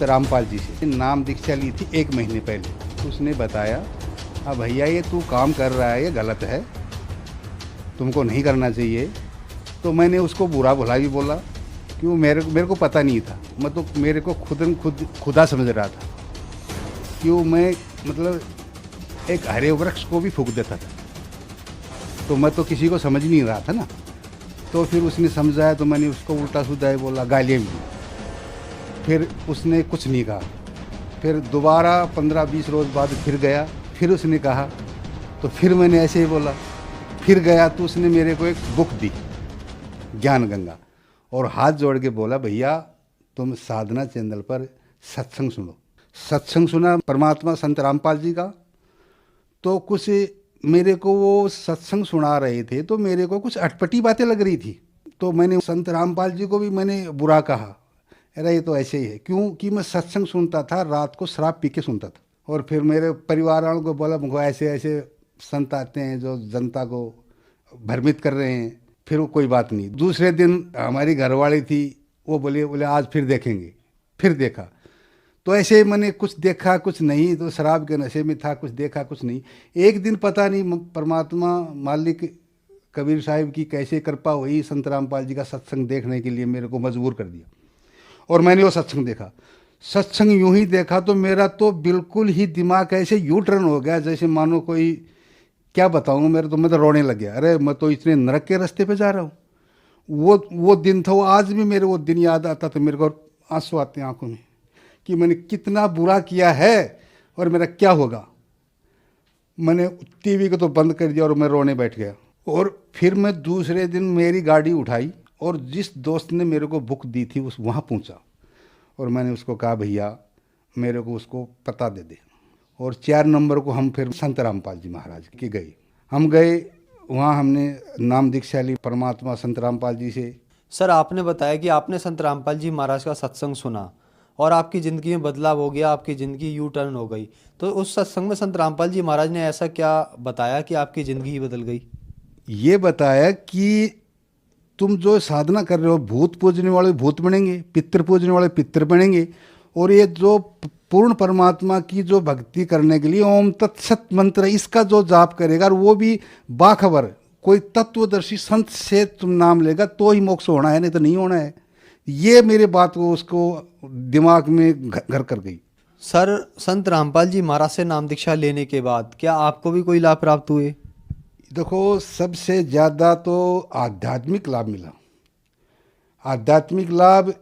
रामपाल जी से नाम दीक्षा ली थी 1 महीने पहले। उसने बताया, अब भैया ये तू काम कर रहा है ये गलत है, तुमको नहीं करना चाहिए। तो मैंने उसको बुरा भला भी बोला, क्यों मेरे को पता नहीं था। मैं तो मेरे को खुदा समझ रहा था, क्यों मैं मतलब एक हरे वृक्ष को भी फूंक देता था। तो मैं तो किसी को समझ नहीं रहा था ना। तो फिर उसने समझाया तो मैंने उसको उल्टा सीधा बोला, गालियाँ भी दी। फिर उसने कुछ नहीं कहा। फिर दोबारा 15-20 रोज़ बाद फिर गया, फिर उसने कहा, तो फिर मैंने ऐसे ही बोला। फिर गया तो उसने मेरे को एक बुक दी, ज्ञान गंगा, और हाथ जोड़ के बोला, भैया तुम साधना चैनल पर सत्संग सुनो। सत्संग सुना परमात्मा संत रामपाल जी का। तो कुछ मेरे को वो सत्संग सुना रहे थे तो मेरे को कुछ अटपटी बातें लग रही थी। तो मैंने संत रामपाल जी को भी मैंने बुरा कहा, अरे ये तो ऐसे ही है, क्योंकि मैं सत्संग सुनता था, रात को शराब पी के सुनता था। और फिर मेरे परिवार वालों को बोला, मुझको ऐसे ऐसे संत आते हैं जो जनता को भ्रमित कर रहे हैं। फिर वो कोई बात नहीं। दूसरे दिन हमारी घरवाली थी, वो बोले आज फिर देखेंगे। फिर देखा तो ऐसे ही मैंने कुछ देखा कुछ नहीं, तो शराब के नशे में था, कुछ देखा कुछ नहीं। एक दिन पता नहीं परमात्मा मालिक कबीर साहिब की कैसे कृपा हुई, संत रामपाल जी का सत्संग देखने के लिए मेरे को मजबूर कर दिया और मैंने वो सत्संग देखा। सत्संग यूं ही देखा तो मेरा तो बिल्कुल ही दिमाग ऐसे यू टर्न हो गया, जैसे मानो कोई, क्या बताऊँ, मैं तो रोने लग गया। अरे मैं तो इतने नरक के रास्ते पे जा रहा हूँ। वो दिन था, वो आज भी मेरे वो दिन याद आता तो मेरे को आंसू आते हैं आंखों में, कि मैंने कितना बुरा किया है और मेरा क्या होगा। मैंने टीवी को तो बंद कर दिया और मैं रोने बैठ गया। और फिर मैं दूसरे दिन मेरी गाड़ी उठाई और जिस दोस्त ने मेरे को बुक दी थी उस वहाँ पहुँचा और मैंने उसको कहा, भैया मेरे को उसको पता दे दे। और 4 नंबर को हम फिर संत रामपाल जी महाराज के गए। हम गए वहाँ, हमने नाम दीक्षा ली परमात्मा संत रामपाल जी से। सर, आपने बताया कि आपने संत रामपाल जी महाराज का सत्संग सुना और आपकी ज़िंदगी में बदलाव हो गया, आपकी ज़िंदगी यू टर्न हो गई। तो उस सत्संग में संत रामपाल जी महाराज ने ऐसा क्या बताया कि आपकी ज़िंदगी ही बदल गई? ये बताया कि तुम जो साधना कर रहे हो, भूत पूजने वाले भूत बनेंगे, पितृ पूजने वाले पितृ बनेंगे, और ये जो पूर्ण परमात्मा की जो भक्ति करने के लिए ओम तत्सत मंत्र, इसका जो जाप करेगा और वो भी बाखबर कोई तत्वदर्शी संत से तुम नाम लेगा तो ही मोक्ष होना है, नहीं तो नहीं होना है। ये मेरे बात को उसको दिमाग में घर कर गई। सर, संत रामपाल जी महाराज से नाम दीक्षा लेने के बाद क्या आपको भी कोई लाभ प्राप्त हुए? देखो, सबसे ज़्यादा तो आध्यात्मिक लाभ मिला। आध्यात्मिक लाभ,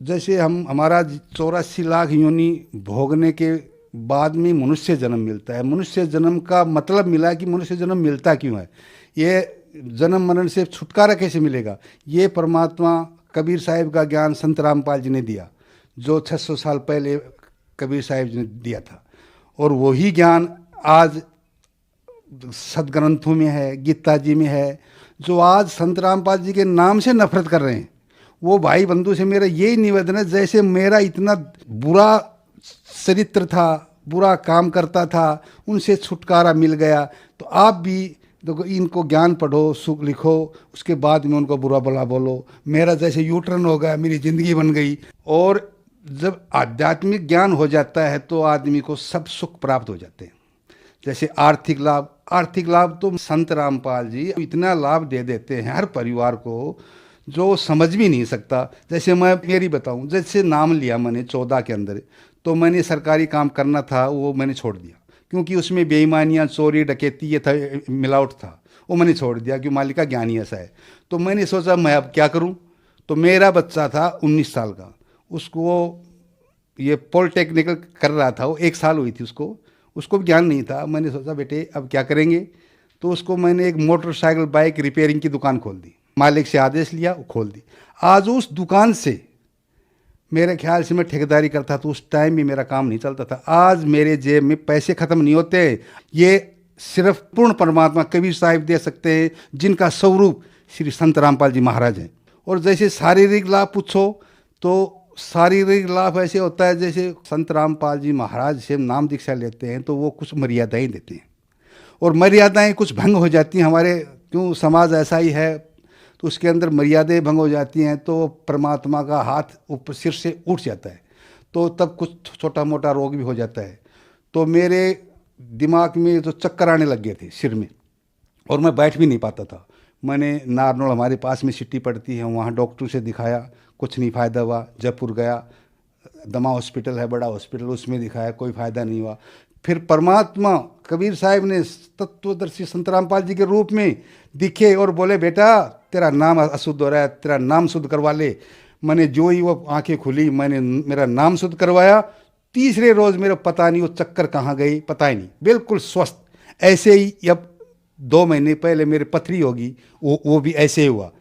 जैसे हमारा 84 लाख योनि भोगने के बाद में मनुष्य जन्म मिलता है। मनुष्य जन्म का मतलब मिला कि मनुष्य जन्म मिलता क्यों है, ये जन्म मरण से छुटकारा कैसे मिलेगा, ये परमात्मा कबीर साहिब का ज्ञान संत रामपाल जी ने दिया, जो 600 साल पहले कबीर साहिब जी ने दिया था। और वही ज्ञान आज सदग्रंथों में है, गीता जी में है। जो आज संत रामपाल जी के नाम से नफरत कर रहे हैं, वो भाई बंधु से मेरा यही निवेदन है, जैसे मेरा इतना बुरा चरित्र था, बुरा काम करता था, उनसे छुटकारा मिल गया, तो आप भी देखो, इनको ज्ञान पढ़ो, सुख लिखो, उसके बाद में उनको बुरा भला बोलो। मेरा जैसे यू टर्न हो गया, मेरी ज़िंदगी बन गई। और जब आध्यात्मिक ज्ञान हो जाता है तो आदमी को सब सुख प्राप्त हो जाते हैं। जैसे आर्थिक लाभ, आर्थिक लाभ तो संत रामपाल जी इतना लाभ दे देते हैं हर परिवार को, जो समझ भी नहीं सकता। जैसे मैं मेरी बताऊं, जैसे नाम लिया मैंने 14 के अंदर, तो मैंने सरकारी काम करना था वो मैंने छोड़ दिया, क्योंकि उसमें बेईमानियाँ, चोरी डकैती ये था, मिलावट था, वो मैंने छोड़ दिया, क्योंकि मालिक का ज्ञान ही ऐसा है। तो मैंने सोचा मैं अब क्या करूं। तो मेरा बच्चा था 19 साल का, उसको ये पॉलिटेक्निकल कर रहा था, वो 1 साल हुई थी उसको भी ज्ञान नहीं था। मैंने सोचा बेटे अब क्या करेंगे, तो उसको मैंने एक मोटरसाइकिल बाइक रिपेयरिंग की दुकान खोल दी। मालिक से आदेश लिया, वो खोल दी। आज उस दुकान से मेरे ख्याल से मैं ठेकेदारी करता तो उस टाइम भी मेरा काम नहीं चलता था। आज मेरे जेब में पैसे ख़त्म नहीं होते। ये सिर्फ पूर्ण परमात्मा कबीर साहिब दे सकते हैं, जिनका स्वरूप श्री संत रामपाल जी महाराज हैं। और जैसे शारीरिक लाभ पूछो तो शारीरिक लाभ ऐसे होता है, जैसे संत रामपाल जी महाराज से नाम दीक्षा लेते हैं तो वो कुछ मर्यादाएं देते हैं, और मर्यादाएं कुछ भंग हो जाती हैं हमारे, क्यों समाज ऐसा ही है, तो उसके अंदर मर्यादाएं भंग हो जाती हैं तो परमात्मा का हाथ ऊपर सिर से उठ जाता है। तो तब कुछ छोटा मोटा रोग भी हो जाता है। तो मेरे दिमाग में तो चक्कर आने लग गए थे सिर में, और मैं बैठ भी नहीं पाता था। मैंने नारनौल, हमारे पास में सिटी पड़ती है, वहाँ डॉक्टर से दिखाया, कुछ नहीं फ़ायदा हुआ। जयपुर गया, दमा हॉस्पिटल है बड़ा हॉस्पिटल, उसमें दिखाया, कोई फ़ायदा नहीं हुआ। फिर परमात्मा कबीर साहब ने तत्वदर्शी संत रामपाल जी के रूप में दिखे और बोले, बेटा तेरा नाम अशुद्ध हो रहा है, तेरा नाम शुद्ध करवा ले। मैंने जो ही वो आंखें खुली, मैंने मेरा नाम शुद्ध करवाया। तीसरे रोज़ मेरा पता नहीं वो चक्कर कहाँ गई, पता ही नहीं, बिल्कुल स्वस्थ। ऐसे ही अब 2 महीने पहले मेरे पथरी होगी, वो भी ऐसे ही हुआ,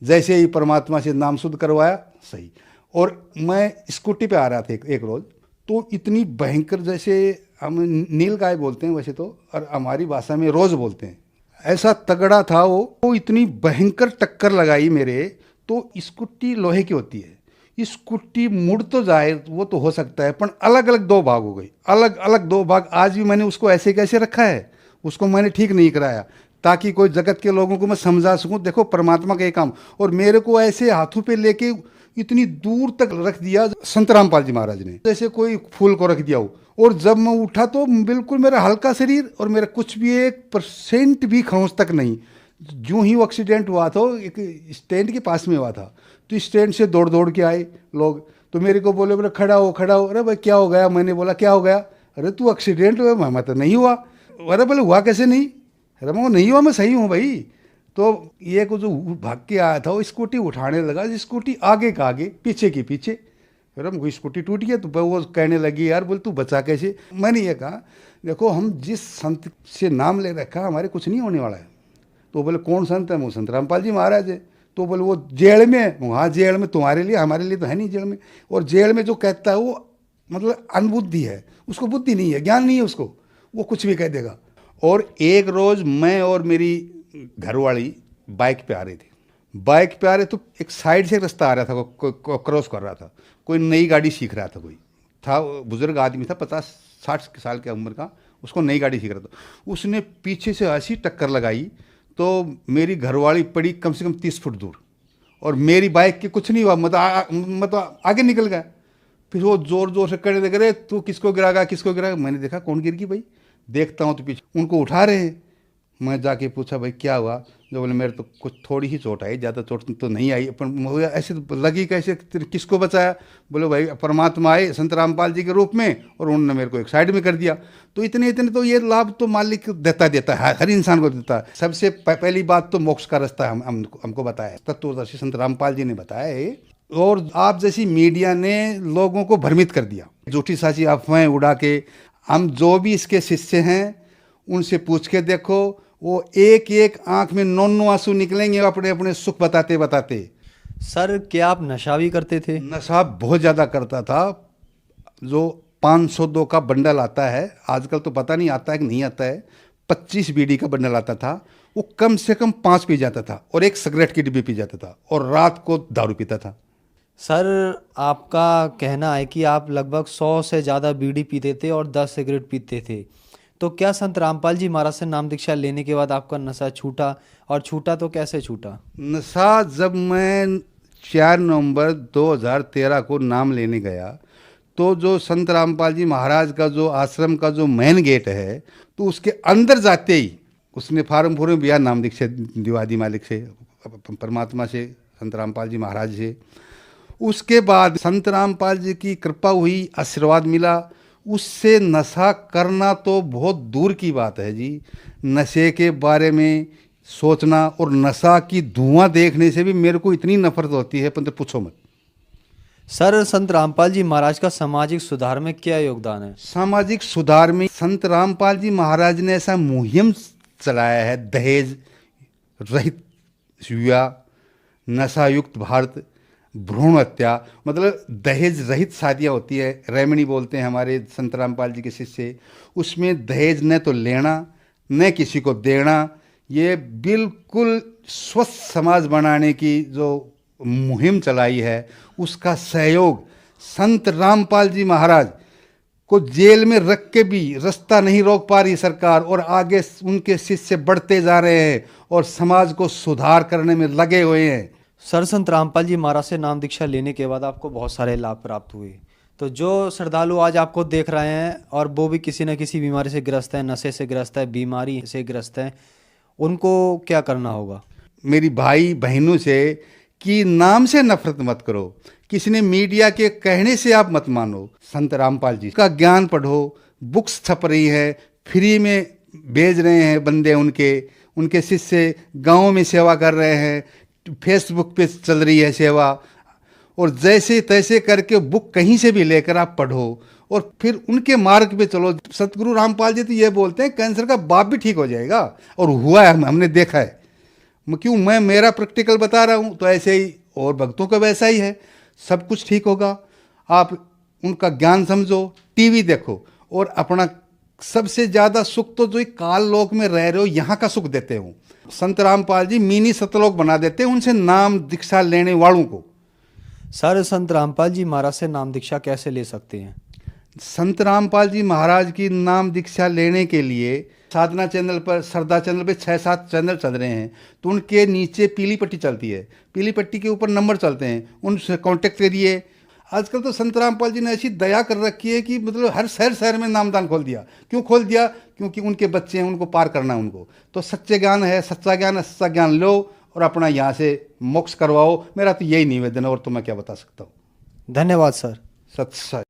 जैसे ही परमात्मा से नाम शुद्ध करवाया, सही। और मैं स्कूटी पे आ रहा था एक रोज़, तो इतनी भयंकर, जैसे हम नील गाय बोलते हैं वैसे तो, और हमारी भाषा में रोज़ बोलते हैं, ऐसा तगड़ा था वो इतनी भयंकर टक्कर लगाई मेरे। तो स्कूटी लोहे की होती है, स्कूटी मुड़ तो जाए वो तो हो सकता है, पर अलग अलग 2 भाग हो गई, अलग अलग 2 भाग। आज भी मैंने उसको ऐसे कैसे रखा है, उसको मैंने ठीक नहीं कराया, ताकि कोई जगत के लोगों को मैं समझा सकूं, देखो परमात्मा का ये काम। और मेरे को ऐसे हाथों पे लेके इतनी दूर तक रख दिया संत रामपाल जी महाराज ने, जैसे कोई फूल को रख दिया हो। और जब मैं उठा तो बिल्कुल मेरा हल्का शरीर, और मेरा कुछ भी 1% भी खरोंच तक नहीं। जो ही वो एक्सीडेंट हुआ था, एक स्टैंड के पास में हुआ था, तो स्टैंड से दौड़ दौड़ के आए लोग, तो मेरे को बोले, बोले खड़ा हो खड़ा हो। अरे भाई क्या हो गया? मैंने बोला क्या हो गया? अरे तू एक्सीडेंट हुआ? मैं तो नहीं हुआ। अरे बोले हुआ कैसे नहीं? अरे मैं नहीं हुआ, मैं सही हूँ भाई। तो ये को जो भाग के आया था वो स्कूटी उठाने लगा, स्कूटी आगे का आगे पीछे की पीछे। फिर हम स्कूटी टूट गया, तो वो कहने लगी, यार बोल तू बचा कैसे? मैंने ये कहा, देखो हम जिस संत से नाम ले रखा, हमारे कुछ नहीं होने वाला है। तो बोले कौन संत है? वो संत रामपाल जी महाराज है। तो बोले वो जेल में है? हाँ जेल में, तुम्हारे लिए, हमारे लिए तो है नहीं जेल में। और जेल में जो कहता है वो मतलब अनबुद्धि है, उसको बुद्धि नहीं है, ज्ञान नहीं है उसको, वो कुछ भी कह देगा। और एक रोज़ मैं और मेरी घरवाली बाइक पे आ रहे थे, बाइक पे आ रहे तो एक साइड से रास्ता आ रहा था, क्रॉस कर रहा था, कोई नई गाड़ी सीख रहा था, कोई था बुजुर्ग आदमी था 50-60 साल की उम्र का, उसको नई गाड़ी सीख रहा था। उसने पीछे से ऐसी टक्कर लगाई, तो मेरी घरवाली पड़ी कम से कम 30 फुट दूर, और मेरी बाइक के कुछ नहीं हुआ, मतलब आगे निकल गया। फिर वो जोर जोर से कहने लगे, तू किसको गिरागा किसको गिरागा? मैंने देखा कौन गिर गई भाई, देखता हूँ तो पीछे उनको उठा रहे हैं। मैं जाके पूछा भाई क्या हुआ? जो बोले मेरे तो कुछ थोड़ी ही चोट आई, ज़्यादा चोट तो नहीं आई, पर मुझे ऐसे तो लगी कैसे, किसको बचाया? बोले भाई परमात्मा आए संत रामपाल जी के रूप में, और उन्होंने मेरे को एक साइड में कर दिया। तो इतने तो ये लाभ तो मालिक देता है, हर इंसान को देता है। सबसे पहली बात तो मोक्ष का रास्ता हमको बताया, तत्वदर्शी संत रामपाल जी ने बताया है। और आप जैसी मीडिया ने लोगों को भ्रमित कर दिया, झूठी साची अफवाहें उड़ा के। हम जो भी इसके शिष्य हैं उनसे पूछ के देखो, वो एक एक आंख में 9 आंसू निकलेंगे अपने अपने सुख बताते बताते। सर क्या आप नशा भी करते थे? नशा बहुत ज़्यादा करता था। जो 502 का बंडल आता है आजकल, तो पता नहीं आता है कि नहीं आता है, 25 बीड़ी का बंडल आता था, वो कम से कम 5 पी जाता था, और एक सिगरेट की डिब्बी पी जाता था, और रात को दारू पीता था। सर आपका कहना है कि आप लगभग 100 से ज़्यादा बीड़ी पीते थे और 10 सिगरेट पीते थे, तो क्या संत रामपाल जी महाराज से नाम दीक्षा लेने के बाद आपका नशा छूटा, और छूटा तो कैसे छूटा? नशा जब मैं 4 नवंबर 2013 को नाम लेने गया, तो जो संत रामपाल जी महाराज का जो आश्रम का जो मेन गेट है, तो उसके अंदर जाते ही उसने फार्म दिया नाम दीक्षा दिवादी मालिक से, परमात्मा से, संत रामपाल जी महाराज से। उसके बाद संत रामपाल जी की कृपा हुई, आशीर्वाद मिला, उससे नशा करना तो बहुत दूर की बात है जी। नशे के बारे में सोचना और नशा की धुआं देखने से भी मेरे को इतनी नफरत होती है, पर पूछो मत। सर संत रामपाल जी महाराज का सामाजिक सुधार में क्या योगदान है? सामाजिक सुधार में संत रामपाल जी महाराज ने ऐसा मुहिम चलाया है, दहेज रहित युवा, नशा युक्त भारत, भ्रूण हत्या, मतलब दहेज रहित शादियाँ होती है, रेमणी बोलते हैं हमारे संत रामपाल जी के शिष्य, उसमें दहेज न तो लेना न किसी को देना। ये बिल्कुल स्वस्थ समाज बनाने की जो मुहिम चलाई है, उसका सहयोग संत रामपाल जी महाराज को जेल में रख के भी रास्ता नहीं रोक पा रही सरकार, और आगे उनके शिष्य बढ़ते जा रहे हैं और समाज को सुधार करने में लगे हुए हैं। सर संत रामपाल जी महाराज से नाम दीक्षा लेने के बाद आपको बहुत सारे लाभ प्राप्त हुए, तो जो श्रद्धालु आज आपको देख रहे हैं और वो भी किसी न किसी बीमारी से ग्रस्त है, नशे से ग्रस्त है, बीमारी से ग्रस्त है, उनको क्या करना होगा? मेरी भाई बहनों से कि नाम से नफरत मत करो, किसी ने मीडिया के कहने से आप मत मानो। संत रामपाल जी का ज्ञान पढ़ो, बुक्स छप रही है, फ्री में भेज रहे हैं बंदे, उनके शिष्य गाँव में सेवा कर रहे हैं, फेसबुक पे चल रही है सेवा। और जैसे तैसे करके बुक कहीं से भी लेकर आप पढ़ो और फिर उनके मार्ग पे चलो। सतगुरु रामपाल जी तो ये बोलते हैं कैंसर का बाप भी ठीक हो जाएगा, और हुआ है, हमने देखा है। मैं मेरा प्रैक्टिकल बता रहा हूँ, तो ऐसे ही और भक्तों का वैसा ही है, सब कुछ ठीक होगा। आप उनका ज्ञान समझो, टीवी देखो, और अपना सबसे ज़्यादा सुख तो जो काल लोक में रह रहे हो यहाँ का सुख देते हो। संत रामपाल जी मिनी सतलोक बना देते हैं उनसे नाम दीक्षा लेने वालों को। सर, संत रामपाल जी महाराज से नाम दीक्षा कैसे ले सकते हैं? संत रामपाल जी महाराज की नाम दीक्षा लेने के लिए साधना चैनल पर, श्रद्धा चैनल पे 6-7 चैनल चल रहे हैं, तो उनके नीचे पीली पट्टी चलती है, पीली पट्टी के ऊपर नंबर चलते हैं, उनसे कांटेक्ट करिए। आजकल तो संत रामपाल जी ने ऐसी दया कर रखी है कि मतलब हर शहर में नामदान खोल दिया। क्यों खोल दिया? क्योंकि उनके बच्चे हैं, उनको पार करना है उनको। तो सच्चे ज्ञान है, सच्चा ज्ञान है, सच्चा ज्ञान लो और अपना यहाँ से मोक्ष करवाओ। मेरा तो यही निवेदन है, और तो मैं क्या बता सकता हूँ। धन्यवाद सर। सत्य।